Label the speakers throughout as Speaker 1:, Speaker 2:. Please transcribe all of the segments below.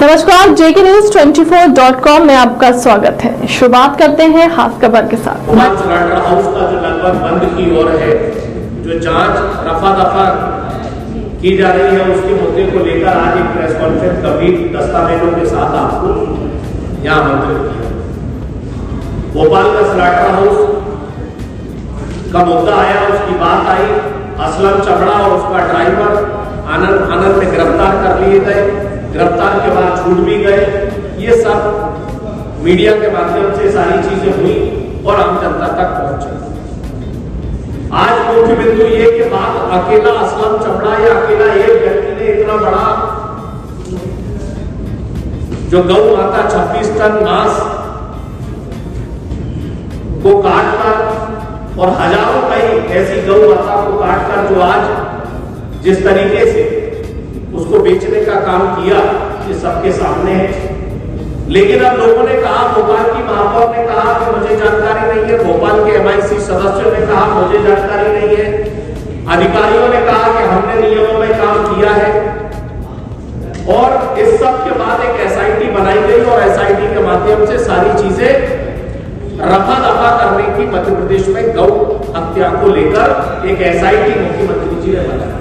Speaker 1: नमस्कार, जेके news 24.com में आपका स्वागत है। शुरुआत करते हैं खास खबर के साथ।
Speaker 2: सलाटर हाउस का जो लगभग बंद की ओर है, जो जांच रफा दफा की जा रही है, उसके मुद्दे को लेकर आज एक प्रेस कॉन्फ्रेंस गंभीर दस्तावेजों के साथ आपको यहाँ आमंत्रित किया। भोपाल का सलाटर हाउस का मुद्दा आया, उसकी बात आई, असलम चबड़ा और उसका ड्राइवर आनंद में गिरफ्तार कर लिए गए। गिरफ्तार के बाद छूट भी गए। ये सब मीडिया के माध्यम से सारी चीजें हुई और आम जनता तक पहुंचे। आज मुख्य बिंदु ये कि बात अकेला असलम चबड़ा या अकेला एक व्यक्ति ने इतना बड़ा जो गौ माता 26 टन मांस को काटकर और हजारों कई ऐसी गौ माता को काटकर जो आज जिस तरीके से उसको बेचने का काम किया, ये सबके सामने है। लेकिन अब लोगों ने कहा, भोपाल की महापौर ने कहा कि मुझे जानकारी नहीं है, भोपाल के एमआईसी सदस्यों ने कहा मुझे जानकारी नहीं है, अधिकारियों ने कहा कि हमने नियमों में काम किया है। और इस सब के बाद एक एसआईटी बनाई गई और एसआईटी के माध्यम से सारी चीजें रफा दफा करने की मध्य प्रदेश में गौ हत्या को लेकर एक एसआईटी मुख्यमंत्री जी ने बनाया।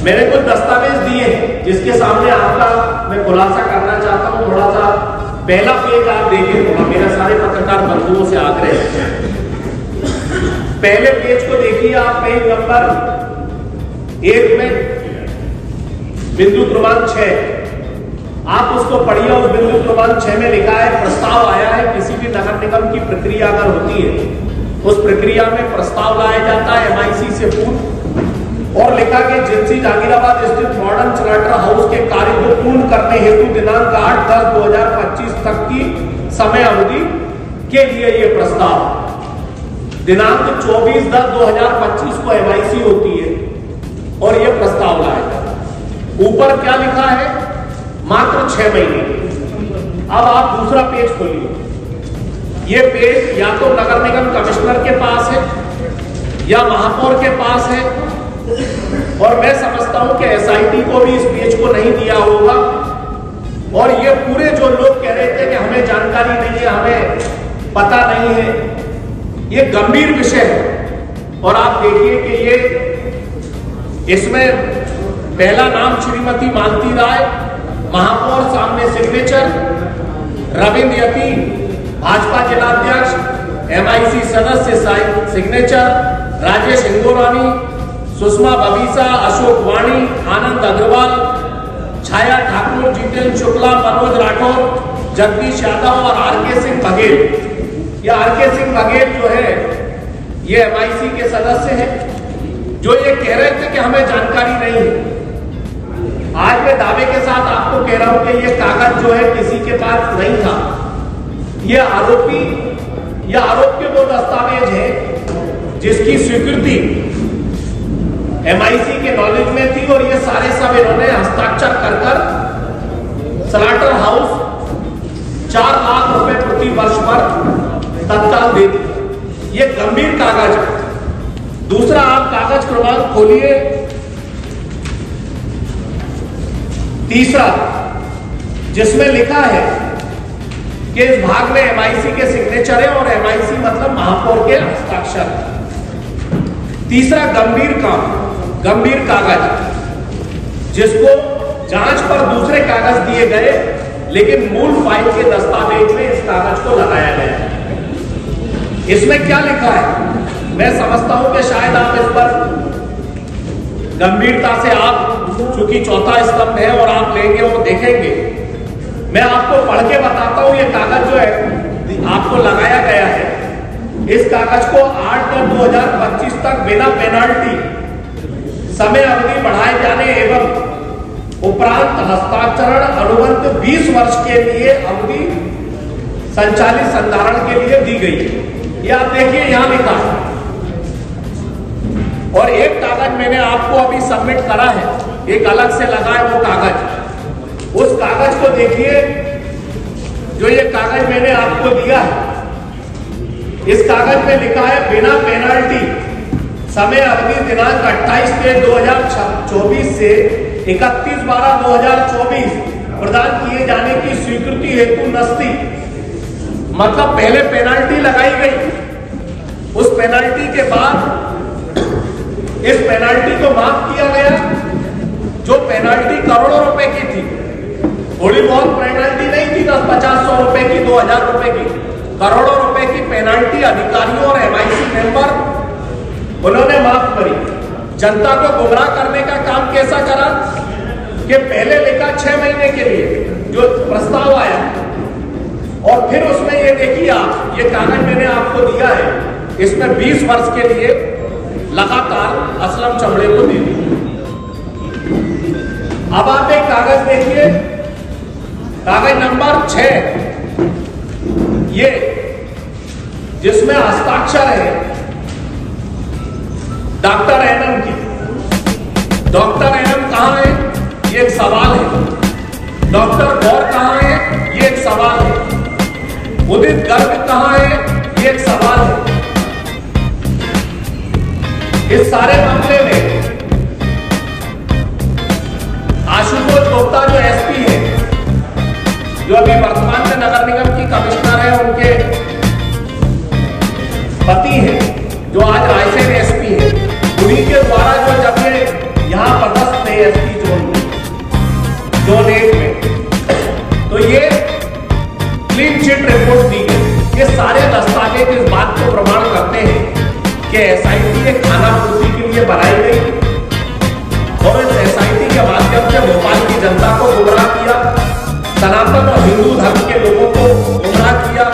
Speaker 2: मैंने कुछ दस्तावेज दिए हैं जिसके सामने आपका मैं खुलासा करना चाहता हूं। थोड़ा सा पहला पेज आप देखें, थोड़ा मेरा सारे पत्रकार बंधुओं से आग्रह है। पहले पेज को देखिए आप, पेज नंबर 1 में बिंदु क्रमांक 6 आप उसको पढ़िए। उस बिंदु क्रमांक 6 में लिखा है, प्रस्ताव आया है किसी भी नगर निगम की प्रक्रिया अगर होती है, उस प्रक्रिया में प्रस्ताव लाया जाता है एमआईसी से पूर्व, और लिखा कि जिनसी जागीराबाद स्थित मॉडर्न सलाटर हाउस के कार्य को पूर्ण करने हेतु दिनांक 8/10/2025 तक की समय अवधि के लिए ये प्रस्ताव, दिनांक 24/10/2025 को एमआईसी होती है और ये प्रस्ताव लाया। ऊपर क्या लिखा है, मात्र 6 महीने। अब आप दूसरा पेज खोलिए। ये पेज या तो नगर निगम कमिश्नर के पास है या महापौर के पास है, और मैं समझता हूं कि एसआईटी को भी इस पेज को नहीं दिया होगा। और ये पूरे जो लोग कह रहे थे कि हमें जानकारी नहीं है, हमें पता नहीं है, ये गंभीर विषय है। और आप देखिए कि ये इसमें पहला नाम श्रीमती मालती राय, महापौर सामने सिग्नेचर, रविंद्र यती भाजपा जिलाध्यक्ष, एमआईसी सदस्य सिग्नेचर, राजेश हिंगोरानी, सुषमा बबीसा, अशोक वाणी, आनंद अग्रवाल, छाया ठाकुर, जितेंद्र शुक्ला, मनोज राठौर, जगदीश यादव और आरके सिंह बघेल। ये आरके सिंह बघेल जो है ये एमआईसी के सदस्य हैं, जो ये कह रहे थे कि हमें जानकारी नहीं है। आज मैं दावे के साथ आपको कह रहा हूं कि ये कागज जो है किसी के पास नहीं था। ये आरोप के वो दस्तावेज हैं जिसकी स्वीकृति एमआईसी के नॉलेज में थी, और ये सारे सब इन्होंने हस्ताक्षर कर सलाटर हाउस 4 लाख रुपए प्रति वर्ष पर तत्काल दे दिए। ये गंभीर कागज है। दूसरा आप कागज क्रमांक खोलिए, तीसरा, जिसमें लिखा है कि इस भाग में एमआईसी के सिग्नेचर है और एमआईसी मतलब महापौर के हस्ताक्षर। तीसरा गंभीर कागज, जिसको जांच पर दूसरे कागज दिए गए, लेकिन मूल फाइल के दस्तावेज में इस कागज को लगाया गया। इसमें क्या लिखा है, मैं समझता हूं कि शायद आप इस पर गंभीरता से, आप चूंकि चौथा स्तंभ है और आप लेंगे और देखेंगे, मैं आपको पढ़ के बताता हूं। ये कागज जो है आपको लगाया गया है, इस कागज को 8/2025 तक बिना पेनाल्टी समय अवधि बढ़ाए जाने एवं उपरांत हस्ताक्षरण अनुबंध 20 वर्ष के लिए अवधि संचालित संधारण के लिए दी गई है। ये आप देखिए यहां लिखा है। और एक कागज मैंने आपको अभी सबमिट करा है, एक अलग से लगा है वो कागज। उस कागज को देखिए, जो ये कागज मैंने आपको दिया है, इस कागज में लिखा है बिना पेनाल्टी समय अवधि दिनांक 28/3/2024 से 31/12/2024 प्रदान किए जाने की स्वीकृति हेतु नस्ती, मतलब पहले पेनाल्टी लगाई गई, उस पेनाल्टी के बाद इस पेनाल्टी को माफ किया गया। जो पेनाल्टी करोड़ों रुपए की थी, थोड़ी बहुत पेनाल्टी नहीं थी, 10-50-100 रुपए की, 2000 रुपए की, करोड़ों रुपए की पेनाल्टी अधिकारियों और MIC मेंबर उन्होंने माफ करी। जनता को गुमराह करने का काम कैसा करा कि पहले लिखा 6 महीने के लिए जो प्रस्ताव आया, और फिर उसमें ये देखिए आप, ये कागज मैंने आपको दिया है, इसमें 20 वर्ष के लिए लगातार असलम चमड़े को दे दी। अब आप एक कागज देखिए, कागज नंबर 6, ये जिसमें हस्ताक्षर है डॉक्टर एनम की। डॉक्टर एनम कहां है, ये एक सवाल है। डॉक्टर गौर कहां है, ये एक सवाल है। उदित गर्ग कहां है, ये एक सवाल है। इस सारे मामले में आशुतोष गुप्ता जो SP है, जो अभी वर्तमान में नगर निगम की कमिश्नर है, उनके पति हैं, जो आज रायसेन SP है, उन्हीं के द्वारा जो जब ये यहां पदस्थ थे SP जोन 8 में, तो ये क्लीन चिट रिपोर्ट दी गई। ये सारे दस्तावेज इस बात को प्रमाण करते हैं कि SIT एक खाना पूर्ति के लिए बनाई गई, और इस SIT के माध्यम से भोपाल की जनता को गुमराह किया, सनातन और हिंदू धर्म के लोगों को गुमराह किया।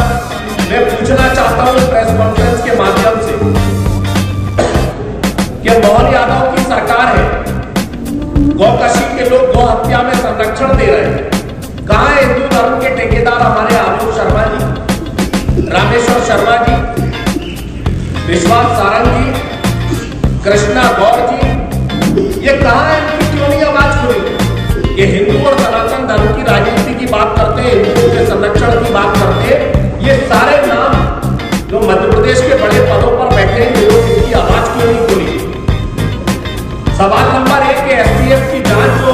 Speaker 2: मैं पूछना चाहता हूं प्रेस कॉन्फ्रेंस के माध्यम से कि मोहन यादव की सरकार है, गौकशी के लोग गौ हत्या में संरक्षण दे रहे हैं। कहां है हिंदू धर्म के ठेकेदार हमारे आलोक शर्मा जी, रामेश्वर शर्मा जी, विश्वास सारंग जी, कृष्णा गौर जी, ये कहां है? इनकी क्यों नहीं आवाज खुली? ये हिंदू और सनातन धर्म की राजनीति की बात करते हैं, हिंदुओं के संरक्षण की बात करते हैं। ये सारे नाम जो मध्य प्रदेश के बड़े पदों पर बैठे हैं, ये लोग, इनकी आवाज क्यों नहीं खुली? सवाल नंबर 1 के STF की जांच जो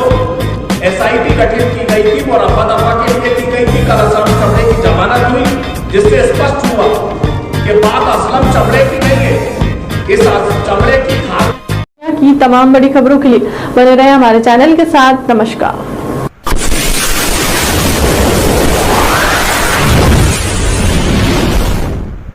Speaker 2: SIT गठित की गई थी, वो रफा दफा के लिए की गई थी। कल असलम चमड़े की जमानत हुई, जिससे स्पष्ट हुआ कि बात असलम चमड़े की नहीं है, इस चमड़े की खाद
Speaker 1: की तमाम बड़ी खबरों के लिए बने रहे हमारे चैनल के साथ। नमस्कार।